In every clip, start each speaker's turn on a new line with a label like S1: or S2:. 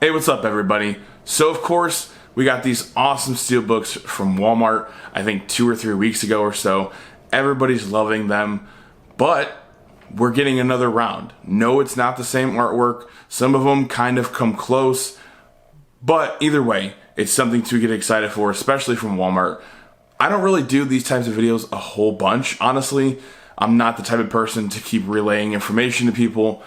S1: Hey, what's up everybody? So of course, we got these awesome steelbooks from Walmart, I think 2 or 3 weeks ago or so. Everybody's loving them, but we're getting another round. No, it's not the same artwork. Some of them kind of come close, but either way, it's something to get excited for, especially from Walmart. I don't really do these types of videos a whole bunch, honestly. I'm not the type of person to keep relaying information to people.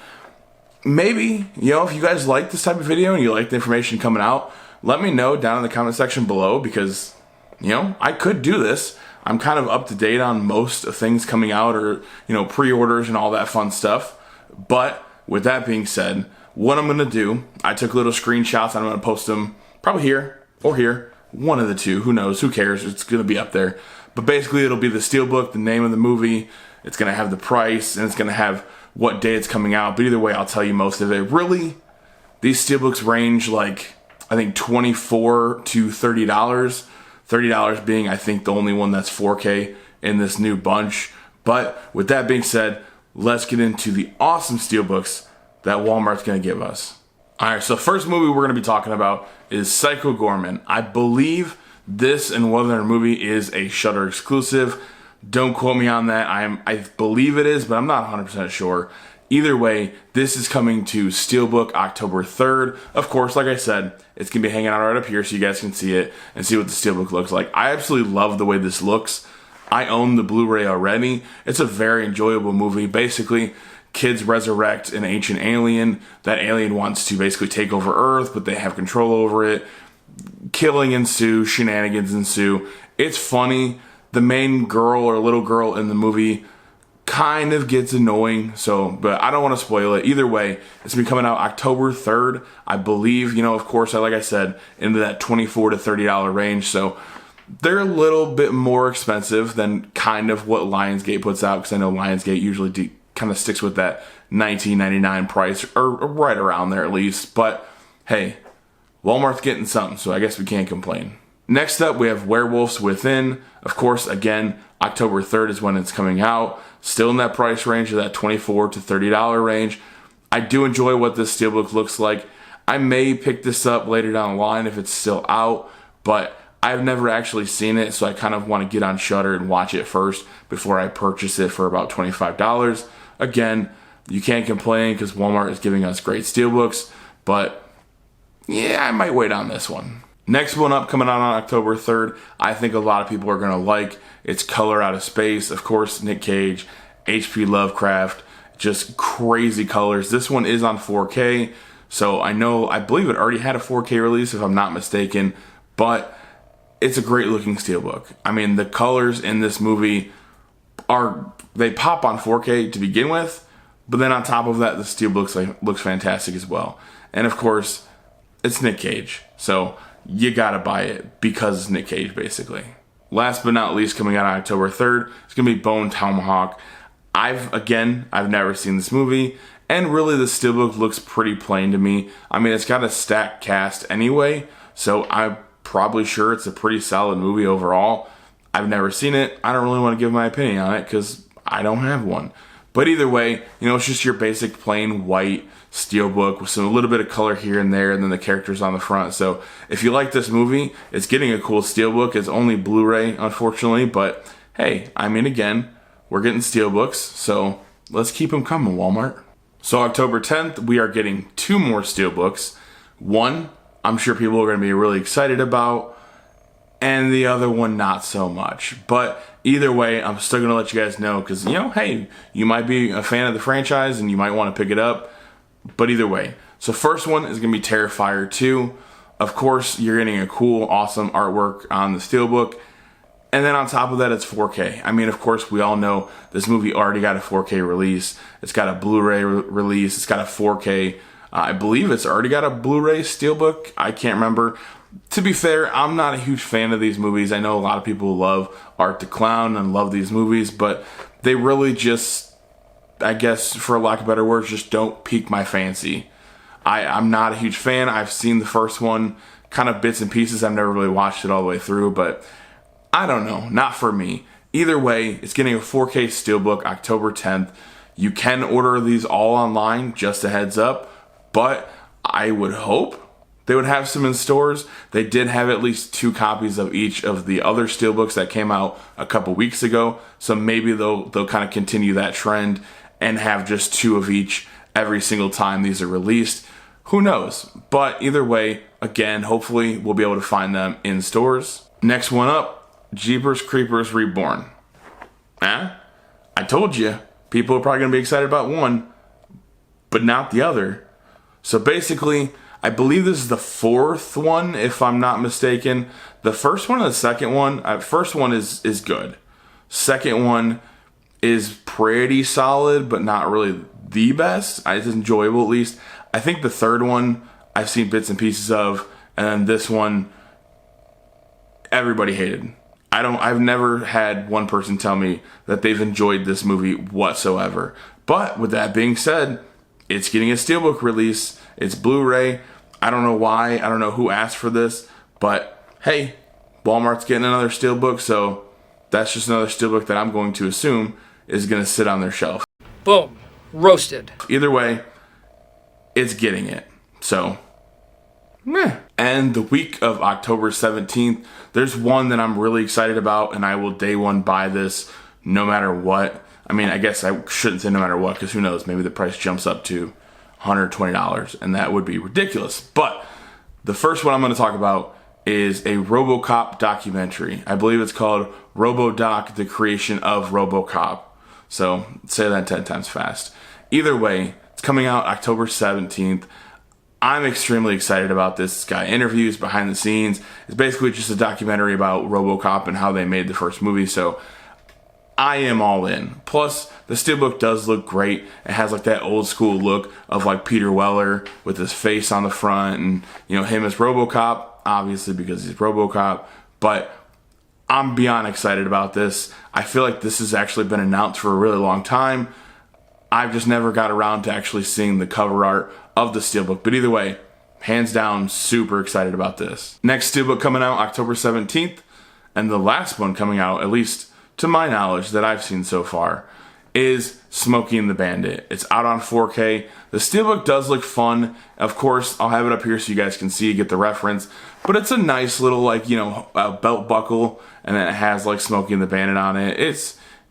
S1: Maybe, if you guys like this type of video and you like the information coming out, let me know down in the comment section below because, I could do this. I'm kind of up to date on most of things coming out or, pre-orders and all that fun stuff. But with that being said, what I'm going to do, I took little screenshots and I'm going to post them probably here or here. One of the two, who knows, who cares, it's going to be up there. But basically it'll be the steelbook, the name of the movie, it's going to have the price, and it's going to have what day it's coming out. But either way, I'll tell you most of it. Really, these steelbooks range like, I think $24 to $30. $30 being, I think, the only one that's 4K in this new bunch. But with that being said, let's get into the awesome steelbooks that Walmart's going to give us. Alright, so first movie we're going to be talking about is Psycho Goreman. I believe this and one other movie is a Shudder exclusive. Don't quote me on that. I believe it is, but I'm not 100% sure. Either way, this is coming to Steelbook October 3rd. Of course, like I said, it's going to be hanging out right up here so you guys can see it and see what the Steelbook looks like. I absolutely love the way this looks. I own the Blu-ray already. It's a very enjoyable movie. Basically, kids resurrect an ancient alien. That alien wants to basically take over Earth, but they have control over it. Killing ensues, shenanigans ensue. It's funny. The main girl or little girl in the movie kind of gets annoying, but I don't want to spoil it. Either way, it's going to be coming out October 3rd. I believe, of course, like I said, into that $24 to $30 range. So they're a little bit more expensive than kind of what Lionsgate puts out, because I know Lionsgate usually kind of sticks with that $19.99 price, or right around there at least. But hey, Walmart's getting something, so I guess we can't complain. Next up, we have Werewolves Within. Of course, again, October 3rd is when it's coming out. Still in that price range of that $24 to $30 range. I do enjoy what this steelbook looks like. I may pick this up later down the line if it's still out, but I've never actually seen it, so I kind of want to get on Shudder and watch it first before I purchase it for about $25. Again, you can't complain because Walmart is giving us great steelbooks, but yeah, I might wait on this one. Next one up, coming out on October 3rd, I think a lot of people are going to like. It's Color Out of Space. Of course, Nick Cage, H.P. Lovecraft, just crazy colors. This one is on 4K, so I believe it already had a 4K release if I'm not mistaken, but it's a great looking steelbook. I mean, the colors in this movie they pop on 4K to begin with, but then on top of that, the steelbook looks fantastic as well. And of course, it's Nick Cage, so you gotta buy it because it's Nick Cage, basically. Last but not least, coming out on October 3rd, it's gonna be Bone Tomahawk. I've never seen this movie, and really the steelbook looks pretty plain to me. I mean, it's got a stacked cast anyway, so I'm probably sure it's a pretty solid movie overall. I've never seen it. I don't really want to give my opinion on it because I don't have one. But either way, it's just your basic plain white steelbook with a little bit of color here and there, and then the characters on the front. So if you like this movie, it's getting a cool steelbook. It's only Blu-ray, unfortunately, but hey, again, we're getting steelbooks, so let's keep them coming, Walmart. So October 10th, we are getting 2 more steelbooks. One, I'm sure people are going to be really excited about, and the other one not so much. But either way, I'm still going to let you guys know because, hey, you might be a fan of the franchise and you might want to pick it up. But either way, so first one is going to be Terrifier 2. Of course, you're getting a cool, awesome artwork on the steelbook. And then on top of that, it's 4K. Of course, we all know this movie already got a 4K release. It's got a Blu-ray release. It's got a 4K. I believe it's already got a Blu-ray steelbook. I can't remember. To be fair, I'm not a huge fan of these movies. I know a lot of people love Art the Clown and love these movies, but they really just, I guess, for lack of better words, just don't pique my fancy. I'm not a huge fan. I've seen the first one, kind of bits and pieces. I've never really watched it all the way through, but I don't know, not for me. Either way, it's getting a 4K steelbook October 10th. You can order these all online, just a heads up, but I would hope they would have some in stores. They did have at least 2 copies of each of the other steelbooks that came out a couple weeks ago. So maybe they'll kind of continue that trend and have just 2 of each every single time these are released. Who knows? But either way, again, hopefully we'll be able to find them in stores. Next one up, Jeepers Creepers Reborn. I told you, people are probably going to be excited about one, but not the other. So basically, I believe this is the 4th one, if I'm not mistaken. The first one and the second one, first one is good. Second one is pretty solid, but not really the best. It's enjoyable at least. I think the third one I've seen bits and pieces of, and then this one everybody hated. I've never had one person tell me that they've enjoyed this movie whatsoever. But with that being said, it's getting a steelbook release. It's Blu-ray. I don't know why. I don't know who asked for this, but hey, Walmart's getting another steelbook, so that's just another steelbook that I'm going to assume is going to sit on their shelf.
S2: Boom. Roasted.
S1: Either way, it's getting it. So, meh. And the week of October 17th, there's one that I'm really excited about, and I will day one buy this no matter what. I mean, I guess I shouldn't say no matter what, because who knows, maybe the price jumps up to $120, and that would be ridiculous. But the first one I'm going to talk about is a RoboCop documentary. I believe it's called RoboDoc, The Creation of RoboCop. So say that 10 times fast. Either way, it's coming out October 17th. I'm extremely excited about this. It's got interviews, behind the scenes. It's basically just a documentary about RoboCop and how they made the first movie. So I am all in. Plus, the steelbook does look great. It has like that old school look of like Peter Weller with his face on the front, and you know, him as RoboCop, obviously because he's RoboCop. But I'm beyond excited about this. I feel like this has actually been announced for a really long time. I've just never got around to actually seeing the cover art of the steelbook. But either way, hands down, super excited about this. Next steelbook coming out October 17th, and the last one coming out, at least to my knowledge that I've seen so far, is Smokey and the Bandit. It's out on 4K. The steelbook does look fun. Of course, I'll have it up here so you guys can see, get the reference. But it's a nice little, like, you know, belt buckle, and then it has like Smokey and the Bandit on it.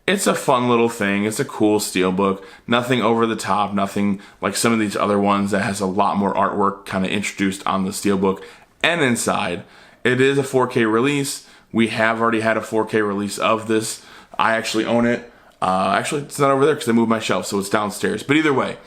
S1: It's a fun little thing. It's a cool steelbook. Nothing over the top, nothing like some of these other ones that has a lot more artwork kind of introduced on the steelbook and inside. It is a 4K release. We have already had a 4K release of this. I actually own it. Actually, it's not over there because I moved my shelf, so it's downstairs. But either way,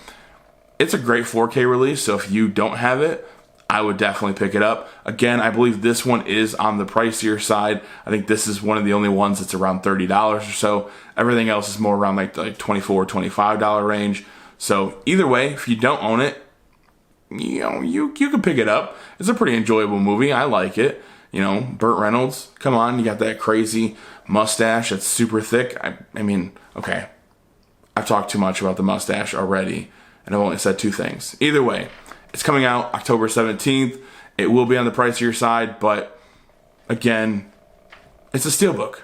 S1: it's a great 4K release, so if you don't have it, I would definitely pick it up. Again, I believe this one is on the pricier side. I think this is one of the only ones that's around $30 or so. Everything else is more around like $24, $25 range. So either way, if you don't own it, you know, you can pick it up. It's a pretty enjoyable movie. I like it. You know, Burt Reynolds, come on, you got that crazy mustache that's super thick. I mean, okay, I've talked too much about the mustache already, and I've only said 2 things. Either way, it's coming out October 17th. It will be on the pricier side, but again, it's a steelbook.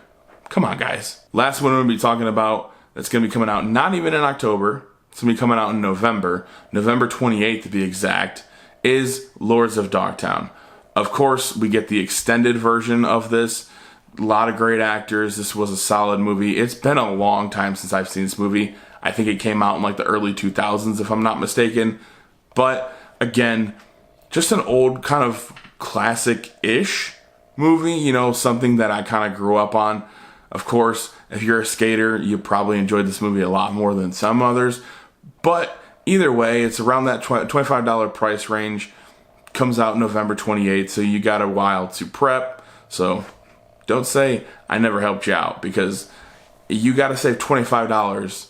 S1: Come on, guys. Last one we're going to be talking about that's going to be coming out not even in October. It's going to be coming out in November 28th to be exact, is Lords of Dogtown. Of course, we get the extended version of this. A lot of great actors. This was a solid movie. It's been a long time since I've seen this movie. I think it came out in like the early 2000s, if I'm not mistaken. But again, just an old kind of classic-ish movie, you know, something that I kind of grew up on. Of course, if you're a skater, you probably enjoyed this movie a lot more than some others. But either way, it's around that $25 price range. Comes out November 28th, so you got a while to prep. So don't say I never helped you out, because you got to save $25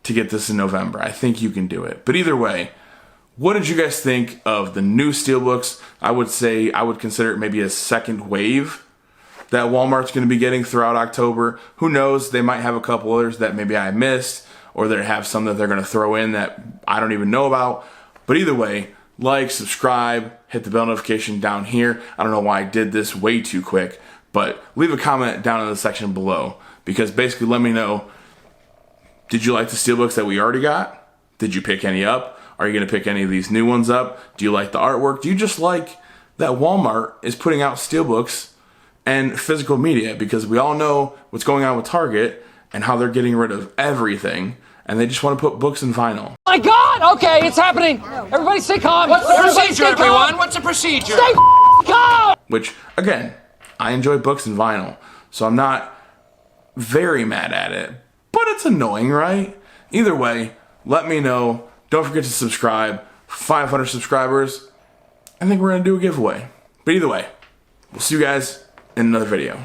S1: to get this in November. I think you can do it. But either way, what did you guys think of the new steelbooks? I would say I would consider it maybe a second wave that Walmart's going to be getting throughout October. Who knows? They might have a couple others that maybe I missed, or they have some that they're going to throw in that I don't even know about. But either way, like, subscribe, hit the bell notification down here. I don't know why I did this way too quick, but leave a comment down in the section below, because basically let me know, did you like the steelbooks that we already got? Did you pick any up? Are you going to pick any of these new ones up? Do you like the artwork? Do you just like that Walmart is putting out steelbooks and physical media, because we all know what's going on with Target and how they're getting rid of everything, and they just want to put books in vinyl.
S2: My God! Okay, it's happening. Everybody stay calm.
S3: What's the
S2: Everybody
S3: procedure,
S2: stay calm.
S3: everyone? What's the procedure?
S2: Stay calm.
S1: Which, again, I enjoy books and vinyl, so I'm not very mad at it, but it's annoying, right? Either way, let me know. Don't forget to subscribe. 500 subscribers, I think we're going to do a giveaway. But either way, we'll see you guys in another video.